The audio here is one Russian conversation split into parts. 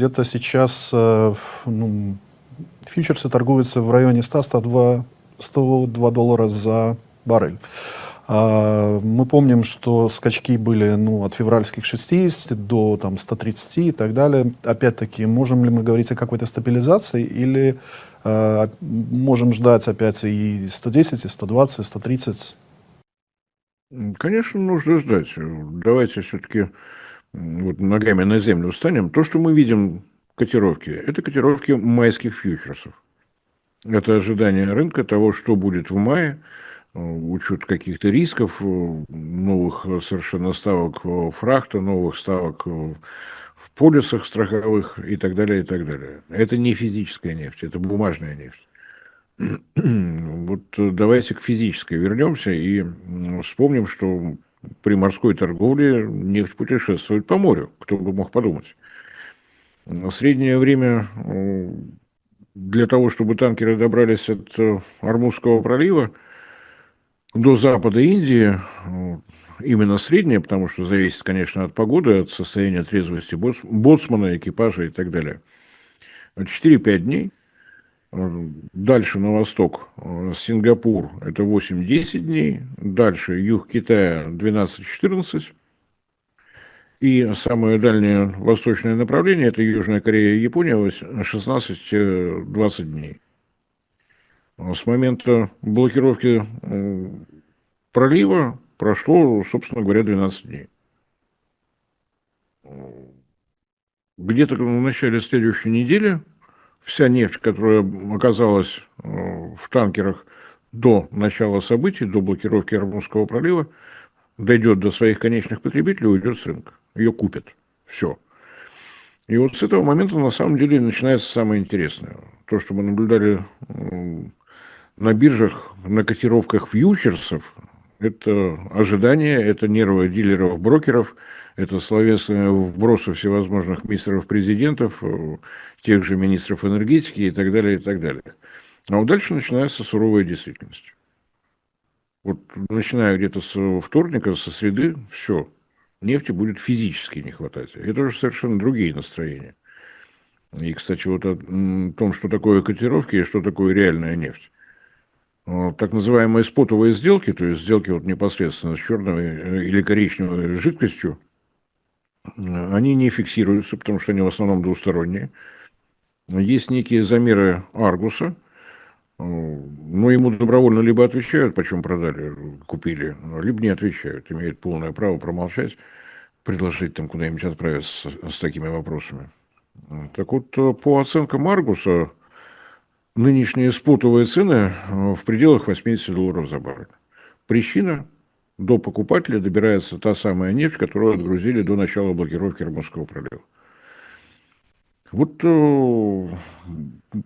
Где-то сейчас фьючерсы торгуются в районе 100-102 доллара за баррель. Мы помним, что скачки были от февральских 60 до 130 и так далее. Опять-таки, можем ли мы говорить о какой-то стабилизации или можем ждать опять и 110, и 120, и 130? Конечно, нужно ждать. Давайте все-таки ногами на землю встанем. То, что мы видим котировки, это котировки майских фьючерсов. Это ожидание рынка того, что будет в мае, учет каких-то рисков, новых совершенно ставок фрахта, новых ставок в полисах страховых и так далее, и так далее. Это не физическая нефть, это бумажная нефть. Вот давайте к физической вернемся и вспомним, что при морской торговле нефть путешествует по морю. Кто бы мог подумать. На среднее время для того, чтобы танкеры добрались от Ормузского пролива до запада Индии, именно среднее, потому что зависит, конечно, от погоды, от состояния трезвости боцмана, экипажа и так далее. 4-5 дней. Дальше на восток, Сингапур, это 8-10 дней. Дальше юг Китая 12-14. И самое дальнее восточное направление, это Южная Корея и Япония, 16-20 дней. С момента блокировки пролива прошло, собственно говоря, 12 дней. Где-то в начале следующей недели вся нефть, которая оказалась в танкерах до начала событий, до блокировки Ормузского пролива, дойдет до своих конечных потребителей и уйдет с рынка. Ее купят. Все. И вот с этого момента на самом деле начинается самое интересное. То, что мы наблюдали на биржах, на котировках фьючерсов, это ожидание, это нервы дилеров, брокеров, это словесные вбросы всевозможных министров-президентов, тех же министров энергетики и так далее, и так далее. А вот дальше начинается суровая действительность. Вот начиная где-то с вторника, со среды, все, нефти будет физически не хватать. Это уже совершенно другие настроения. И, кстати, вот о том, что такое котировки и что такое реальная нефть. Так называемые спотовые сделки, то есть сделки непосредственно с черной или коричневой жидкостью, они не фиксируются, потому что они в основном двусторонние. Есть некие замеры Аргуса, но ему добровольно либо отвечают, почем продали, купили, либо не отвечают, имеют полное право промолчать, предложить там куда-нибудь отправиться с такими вопросами. Так вот, по оценкам Аргуса, нынешние спотовые цены в пределах 80 долларов за баррель. Причина: до покупателя добирается та самая нефть, которую отгрузили до начала блокировки Ормузского пролива. Вот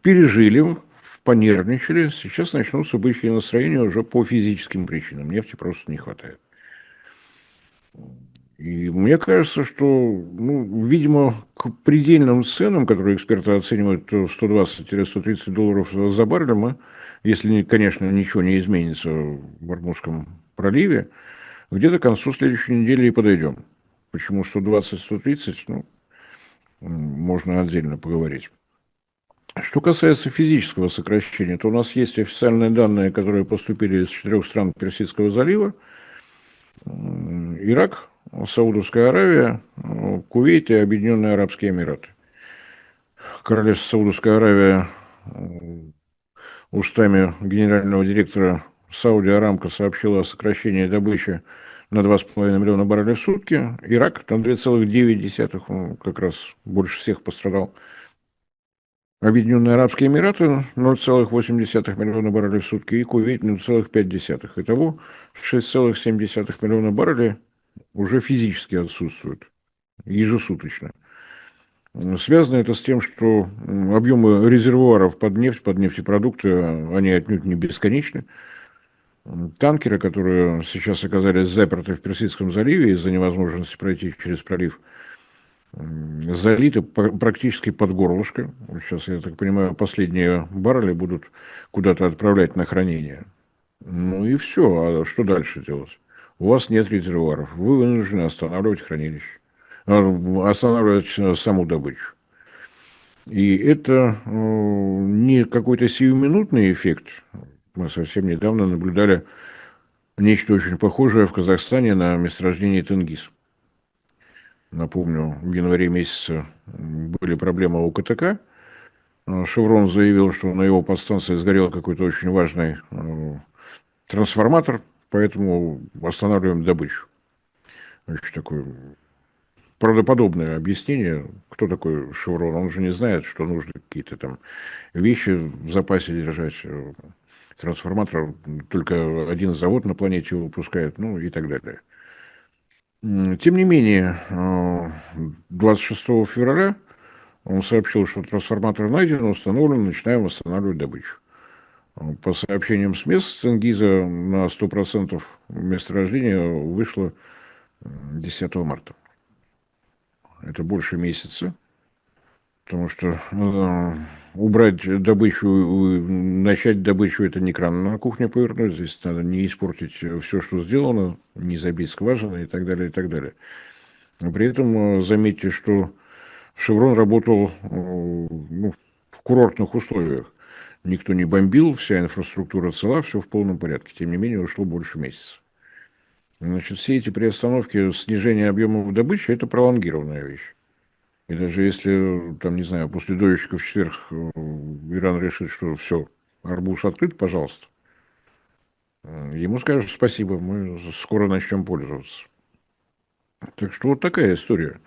пережили, понервничали, сейчас начнутся бычьи настроения уже по физическим причинам. Нефти просто не хватает. И мне кажется, что, видимо, к предельным ценам, которые эксперты оценивают в 120-130 долларов за баррель, если, конечно, ничего не изменится в Ормузском проливе, где-то к концу следующей недели и подойдем. Почему 120-130, можно отдельно поговорить. Что касается физического сокращения, то у нас есть официальные данные, которые поступили из 4 стран Персидского залива: Ирак, Саудовская Аравия, Кувейт и Объединенные Арабские Эмираты. Королевство Саудовская Аравия устами генерального директора Сауди Арамко сообщила о сокращении добычи на 2,5 миллиона баррелей в сутки. Ирак там 2,9, он как раз больше всех пострадал. Объединенные Арабские Эмираты 0,8 миллиона баррелей в сутки и Кувейт 0,5. Итого 6,7 миллиона баррелей уже физически отсутствуют ежесуточно. Связано это с тем, что объемы резервуаров под нефть, под нефтепродукты, они отнюдь не бесконечны. Танкеры, которые сейчас оказались заперты в Персидском заливе из-за невозможности пройти через пролив, залиты практически под горлышко. Сейчас, я так понимаю, последние баррели будут куда-то отправлять на хранение. Ну и все. А что дальше делать? У вас нет резервуаров. Вы вынуждены останавливать хранилище. Останавливать саму добычу. И это не какой-то сиюминутный эффект. Мы совсем недавно наблюдали нечто очень похожее в Казахстане на месторождении Тенгиз. Напомню, в январе месяце были проблемы у КТК. Шеврон заявил, что на его подстанции сгорел какой-то очень важный трансформатор, поэтому останавливаем добычу. Значит, такое правдоподобное объяснение. Кто такой Шеврон? Он же не знает, что нужно какие-то там вещи в запасе держать. Трансформатор только один завод на планете выпускает, ну и так далее. Тем не менее, 26 февраля он сообщил, что трансформатор найден, установлен, начинаем восстанавливать добычу. По сообщениям с мест, с Тенгиза на 100% месторождения вышло 10 марта. Это больше месяца, потому что убрать добычу, начать добычу, это не кран на кухне повернуть, здесь надо не испортить все, что сделано, не забить скважины и так далее, и так далее. Но при этом заметьте, что Шеврон работал ну, в курортных условиях. Никто не бомбил, вся инфраструктура цела, все в полном порядке. Тем не менее, ушло больше месяца. Значит, все эти приостановки, снижение объемов добычи – это пролонгированная вещь. И даже если, там, не знаю, после дождичков в четверг Иран решит, что все, арбуз открыт, пожалуйста, ему скажут спасибо, мы скоро начнем пользоваться. Так что вот такая история.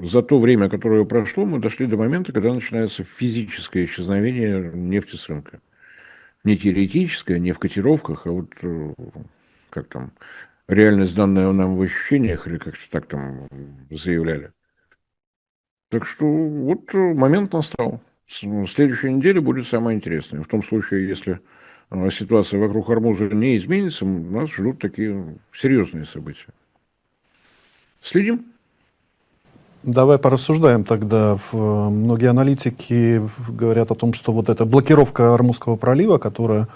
За то время, которое прошло, мы дошли до момента, когда начинается физическое исчезновение нефти с рынка. Не теоретическое, не в котировках, а вот как там, реальность, данная нам в ощущениях, или как-то так там заявляли. Так что вот момент настал. Следующая неделя будет самая интересная. В том случае, если ситуация вокруг Ормуза не изменится, нас ждут такие серьезные события. Следим. Давай порассуждаем тогда. Многие аналитики говорят о том, что вот эта блокировка Ормузского пролива, которая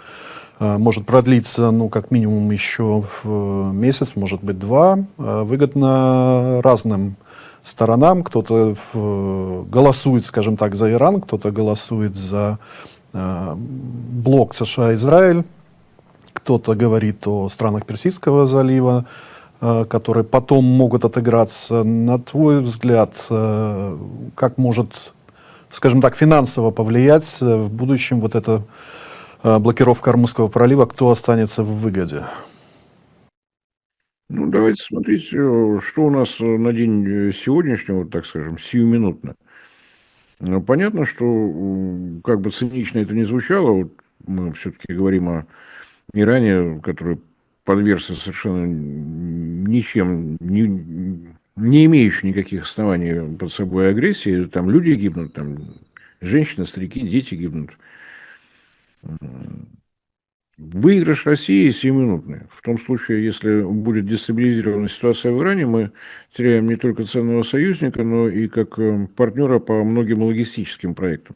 может продлиться, ну, как минимум еще в месяц, может быть, два, выгодна разным сторонам. Кто-то голосует, скажем так, за Иран, кто-то голосует за блок США-Израиль, кто-то говорит о странах Персидского залива, которые потом могут отыграться. На твой взгляд, как может, скажем так, финансово повлиять в будущем вот эта блокировка Ормузского пролива, кто останется в выгоде? Ну, давайте смотреть, что у нас на день сегодняшний, вот так скажем, сиюминутно. Понятно, что, как бы цинично это ни звучало, вот мы все-таки говорим о Иране, который подвергся совершенно ничем, не имеющий никаких оснований под собой агрессии. Там люди гибнут, там женщины, старики, дети гибнут. Выигрыш России сиюминутный. В том случае, если будет дестабилизирована ситуация в Иране, мы теряем не только ценного союзника, но и как партнера по многим логистическим проектам.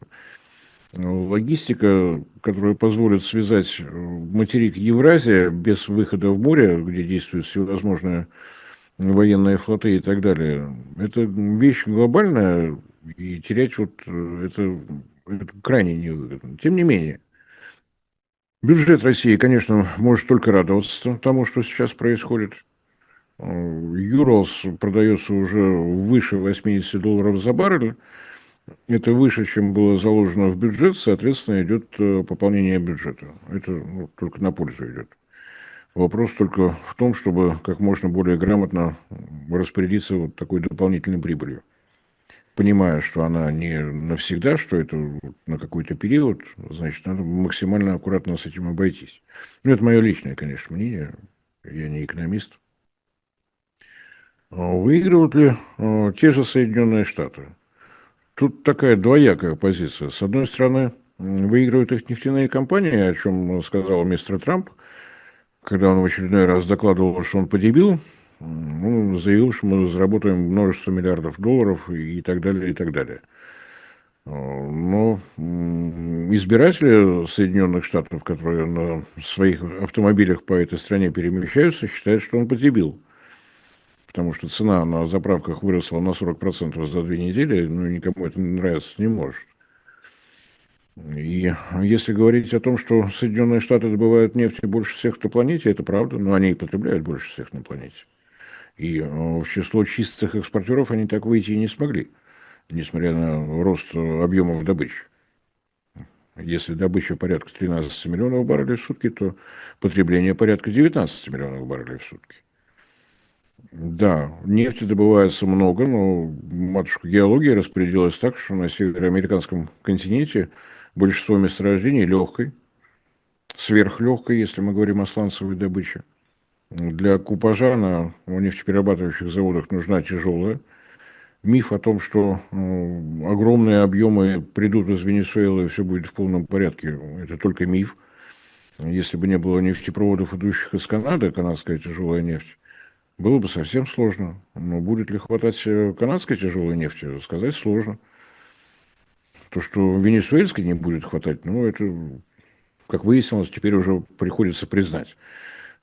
Логистика, которая позволит связать материк Евразия без выхода в море, где действуют всевозможные военные флоты и так далее, это вещь глобальная, и терять вот это крайне невыгодно. Тем не менее, бюджет России, конечно, может только радоваться тому, что сейчас происходит. Юралс продается уже выше $80 за баррель. Это выше, чем было заложено в бюджет, соответственно, идет пополнение бюджета. Это только на пользу идет. Вопрос только в том, чтобы как можно более грамотно распорядиться вот такой дополнительной прибылью. Понимая, что она не навсегда, что это на какой-то период, значит, надо максимально аккуратно с этим обойтись. Ну, это мое личное, конечно, мнение. Я не экономист. Выигрывают ли те же Соединенные Штаты? Тут такая двоякая позиция. С одной стороны, выигрывают их нефтяные компании, о чем сказал мистер Трамп, когда он в очередной раз докладывал, что он подебил. Он заявил, что мы заработаем множество миллиардов долларов и так далее, и так далее. Но избиратели Соединенных Штатов, которые на своих автомобилях по этой стране перемещаются, считают, что он подебил. потому что цена на заправках выросла на 40% за 2 недели, ну, никому это нравиться не может. И если говорить о том, что Соединенные Штаты добывают нефть больше всех на планете, это правда, но они и потребляют больше всех на планете. И в число чистых экспортеров они так выйти и не смогли, несмотря на рост объемов добычи. Если добыча порядка 13 миллионов баррелей в сутки, то потребление порядка 19 миллионов баррелей в сутки. Да, нефти добывается много, но матушка геология распорядилась так, что на североамериканском континенте большинство месторождений легкой, сверхлегкой, если мы говорим о сланцевой добыче. Для купажа на нефтеперерабатывающих заводах нужна тяжелая. Миф о том, что огромные объемы придут из Венесуэлы и все будет в полном порядке, это только миф. Если бы не было нефтепроводов, идущих из Канады, канадская тяжелая нефть, было бы совсем сложно. Но будет ли хватать канадской тяжелой нефти, сказать сложно. То, что венесуэльской не будет хватать, ну, это, как выяснилось, теперь уже приходится признать.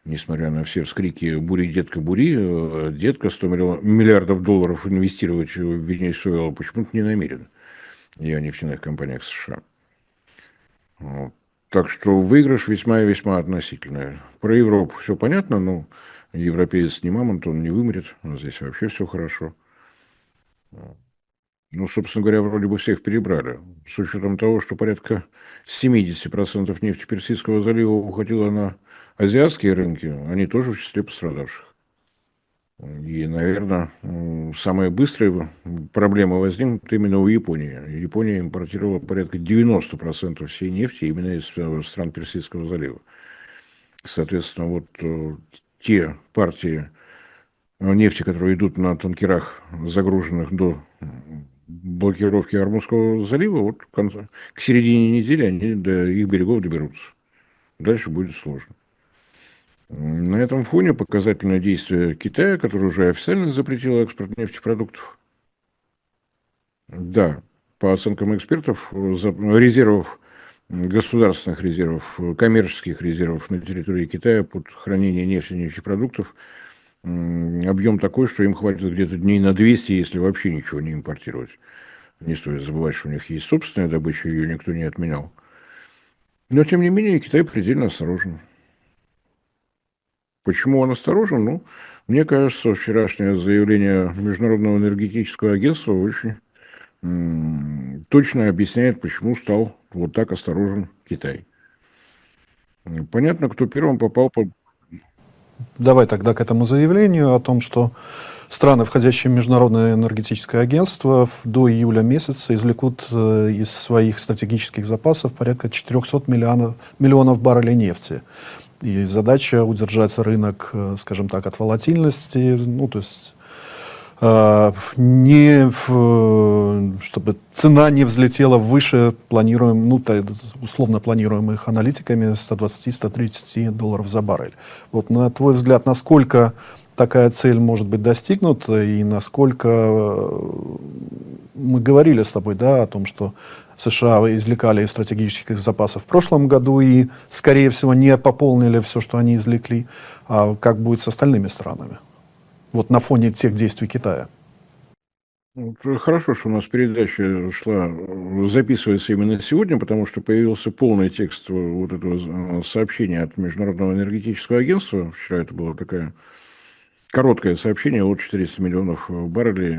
Несмотря на все вскрики «бури, детка, бури», детка 100 миллиардов долларов инвестировать в Венесуэлу почему-то не намерен. И о нефтяных компаниях США. Вот. Так что выигрыш весьма и весьма относительный. Про Европу все понятно, но европеец не мамонт, он не вымрет. Здесь вообще все хорошо. Ну, собственно говоря, вроде бы всех перебрали. С учетом того, что порядка 70% нефти Персидского залива уходило на азиатские рынки, они тоже в числе пострадавших. И, наверное, самые быстрые проблемы возникнут именно у Японии. Япония импортировала порядка 90% всей нефти именно из стран Персидского залива. Соответственно, вот те партии нефти, которые идут на танкерах, загруженных до блокировки Ормузского залива, вот к середине недели они до их берегов доберутся. Дальше будет сложно. На этом фоне показательное действие Китая, который уже официально запретил экспорт нефтепродуктов. Да, по оценкам экспертов, резервов, государственных резервов, коммерческих резервов на территории Китая под хранение нефти и нефтепродуктов объем такой, что им хватит где-то дней на 200, если вообще ничего не импортировать. Не стоит забывать, что у них есть собственная добыча, ее никто не отменял. Но, тем не менее, Китай предельно осторожен. Почему он осторожен? Ну, мне кажется, вчерашнее заявление Международного энергетического агентства очень точно объясняет, почему стал вот так осторожен Китай. Понятно, кто первым попал под... Давай тогда к этому заявлению о том, что страны, входящие в Международное энергетическое агентство, до июля месяца извлекут из своих стратегических запасов порядка 400 миллионов баррелей нефти. И задача удержать рынок, скажем так, от волатильности, ну, то есть чтобы цена не взлетела выше условно планируемых аналитиками 120-130 долларов за баррель. Вот на твой взгляд, насколько такая цель может быть достигнута и насколько мы говорили с тобой, да, о том, что США извлекали из стратегических запасов в прошлом году и, скорее всего, не пополнили все, что они извлекли, а как будет с остальными странами? Вот на фоне тех действий Китая. Хорошо, что у нас передача записывается именно сегодня, потому что появился полный текст вот этого сообщения от Международного энергетического агентства. Вчера это было такое короткое сообщение от 400 миллионов баррелей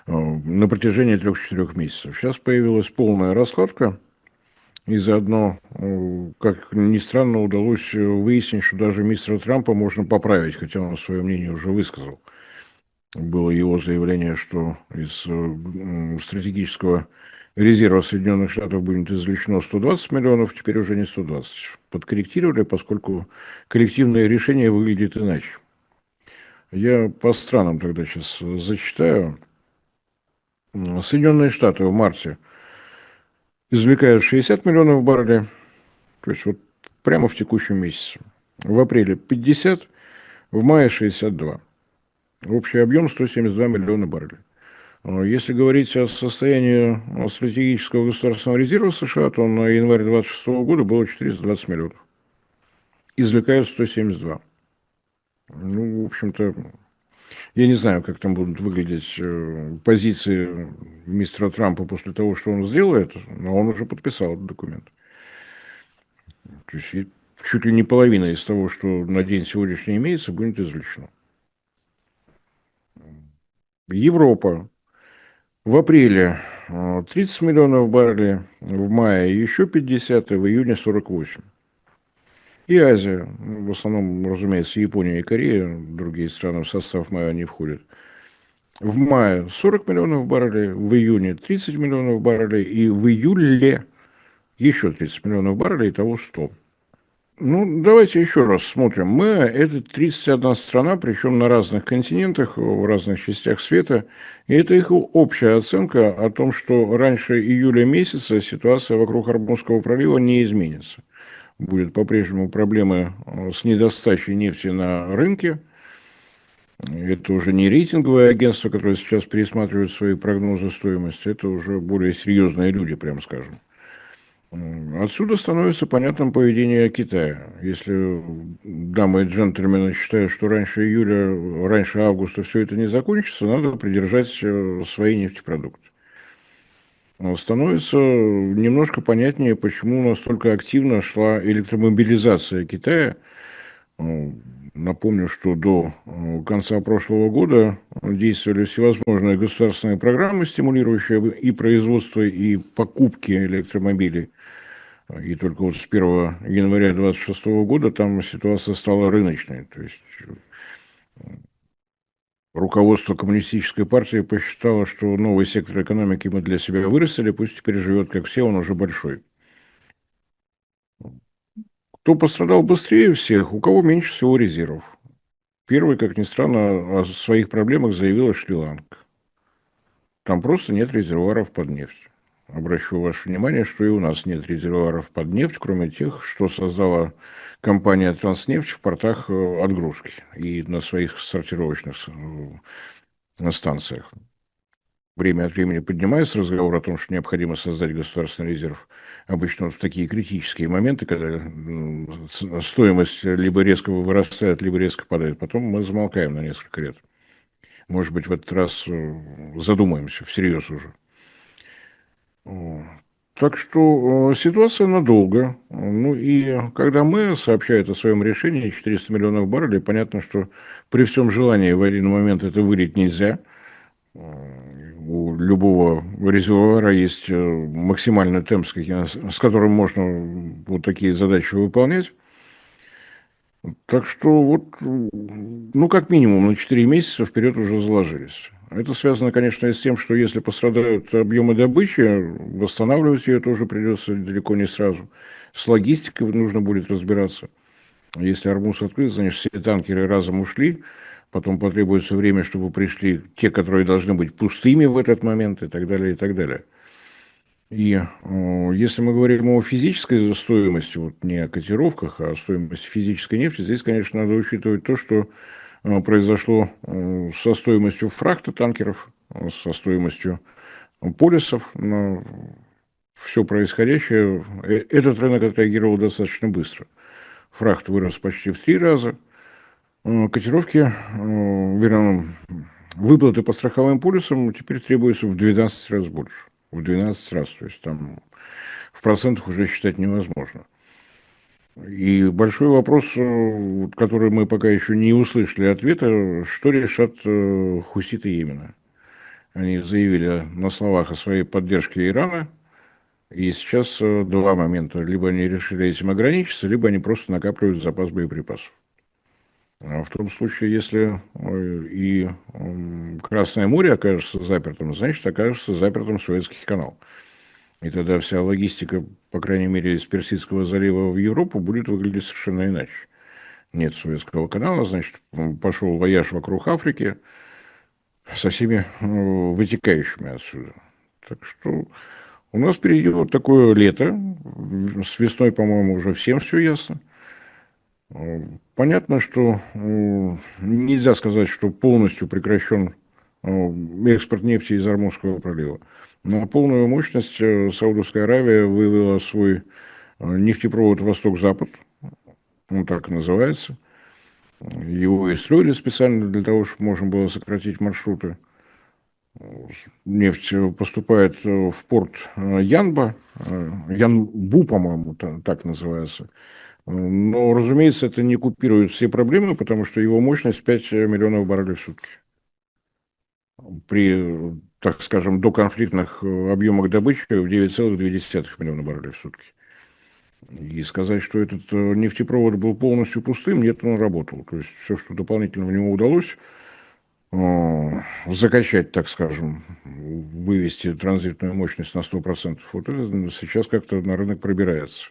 на протяжении 3-4 месяцев. Сейчас появилась полная раскладка. И заодно, как ни странно, удалось выяснить, что даже мистера Трампа можно поправить, хотя он свое мнение уже высказал. Было его заявление, что из стратегического резерва Соединенных Штатов будет извлечено 120 миллионов, теперь уже не 120. Подкорректировали, поскольку коллективное решение выглядит иначе. Я по странам тогда сейчас зачитаю. Соединенные Штаты в марте извлекают 60 миллионов баррелей, то есть вот прямо в текущем месяце. В апреле 50, в мае 62. Общий объем 172 миллиона баррелей. Если говорить о состоянии стратегического государственного резерва США, то на январь 2026 года было 420 миллионов. Извлекают 172. Ну, в общем-то, Я не знаю, как там будут выглядеть позиции мистера Трампа после того, что он сделает, но он уже подписал этот документ. То есть чуть ли не половина из того, что на день сегодняшний имеется, будет извлечено. Европа. В апреле 30 миллионов баррелей, в мае еще 50, и в июне 48. И Азия, в основном, разумеется, Япония и Корея, другие страны в состав мая не входят. В мае 40 миллионов баррелей, в июне 30 миллионов баррелей, и в июле еще 30 миллионов баррелей, итого 100. Ну, давайте еще раз смотрим. Мы – это 31 страна, причем на разных континентах, в разных частях света. И это их общая оценка о том, что раньше июля месяца ситуация вокруг Ормузского пролива не изменится. Будет по-прежнему проблемы с недостачей нефти на рынке. Это уже не рейтинговое агентство, которое сейчас пересматривает свои прогнозы стоимости, это уже более серьезные люди, прямо скажем. Отсюда становится понятным поведение Китая. Если дамы и джентльмены считают, что раньше июля, раньше августа все это не закончится, надо придержать свои нефтепродукты. Становится немножко понятнее, почему настолько активно шла электромобилизация Китая. Напомню, что до конца прошлого года действовали всевозможные государственные программы, стимулирующие и производство, и покупки электромобилей. И только вот с 1 января 2026 года там ситуация стала рыночной. То есть руководство коммунистической партии посчитало, что новый сектор экономики мы для себя вырастили, пусть теперь живет как все, он уже большой. Кто пострадал быстрее всех, у кого меньше всего резервов. Первый, как ни странно, о своих проблемах заявила Шри-Ланка. Там просто нет резервуаров под нефть. Обращу ваше внимание, что и у нас нет резервуаров под нефть, кроме тех, что создала компания «Транснефть» в портах отгрузки и на своих сортировочных станциях. Время от времени поднимается разговор о том, что необходимо создать государственный резерв. Обычно вот в такие критические моменты, когда стоимость либо резко вырастает, либо резко падает. Потом мы замолкаем на несколько лет. Может быть, в этот раз задумаемся всерьез уже. Так что ситуация надолго. Ну и когда мэр сообщает о своем решении 400 миллионов баррелей, понятно, что при всем желании в один момент это вылить нельзя. У любого резервуара есть максимальный темп, с которым можно вот такие задачи выполнять. Так что вот, ну, как минимум на 4 месяца вперед уже заложились. Это связано, конечно, и с тем, что если пострадают объемы добычи, восстанавливать ее тоже придется далеко не сразу. С логистикой нужно будет разбираться. Если Ормуз открыт, значит, все танкеры разом ушли, потом потребуется время, чтобы пришли те, которые должны быть пустыми в этот момент, и так далее, и так далее. И если мы говорим о физической стоимости, вот не о котировках, а о стоимости физической нефти, здесь, конечно, надо учитывать то, что произошло со стоимостью фрахта танкеров, со стоимостью полисов на все происходящее. Этот рынок отреагировал достаточно быстро. Фрахт вырос почти в 3 раза. Котировки, вернее, выплаты по страховым полисам теперь требуются в 12 раз больше. В 12 раз. То есть там в процентах уже считать невозможно. И большой вопрос, который мы пока еще не услышали ответа, что решат хуситы Йемена. Они заявили на словах о своей поддержке Ирана, и сейчас два момента. Либо они решили этим ограничиться, либо они просто накапливают запас боеприпасов. А в том случае, если и Красное море окажется запертым, значит, окажется запертым Суэцкий канал. И тогда вся логистика, по крайней мере, из Персидского залива в Европу будет выглядеть совершенно иначе. Нет Суэцкого канала, значит, пошел вояж вокруг Африки со всеми вытекающими отсюда. Так что у нас впереди вот такое лето. С весной, по-моему, уже всем все ясно. Понятно, что нельзя сказать, что полностью прекращен экспорт нефти из Ормузского пролива. На полную мощность Саудовская Аравия вывела свой нефтепровод «Восток-Запад», он так и называется. Его и строили специально для того, чтобы можно было сократить маршруты. Нефть поступает в порт Янба, Янбу, по-моему, так называется. Но, разумеется, это не купирует все проблемы, потому что его мощность 5 миллионов баррелей в сутки. При, так скажем, доконфликтных объемах добычи в 9,2 миллиона баррелей в сутки. И сказать, что этот нефтепровод был полностью пустым, нет, он работал. То есть все, что дополнительно в него удалось, закачать, так скажем, вывести транзитную мощность на 100%, вот это сейчас как-то на рынок пробирается.